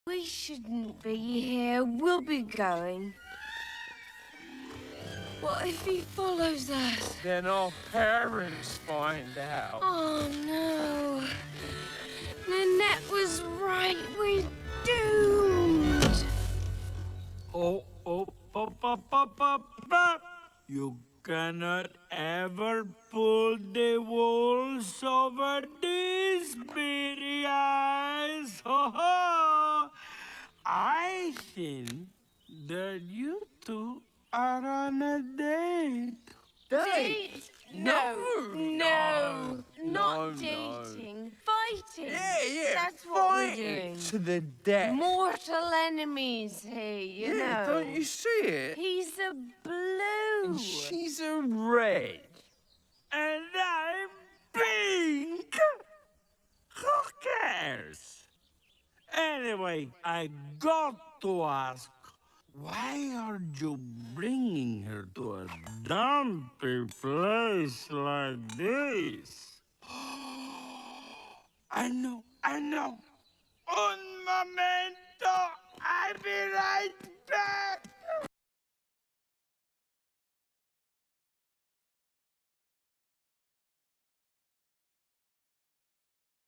We shouldn't be here. We'll be going. What if he follows us? Then our parents find out. Oh, no. Nanette was right. We're doomed. Up. You cannot ever pull the walls over these beady eyes. I think that you two are on a date. Date? No. Not dating. Fighting. Yeah. That's what we're fighting doing. to the death. Mortal enemies here, you know. Don't you see it? He's a blue. And she's a red. And I'm pink. Who cares? Anyway, I got to ask, why are you bringing her to a dumpy place like this? I know. Un momento. I'll be right back.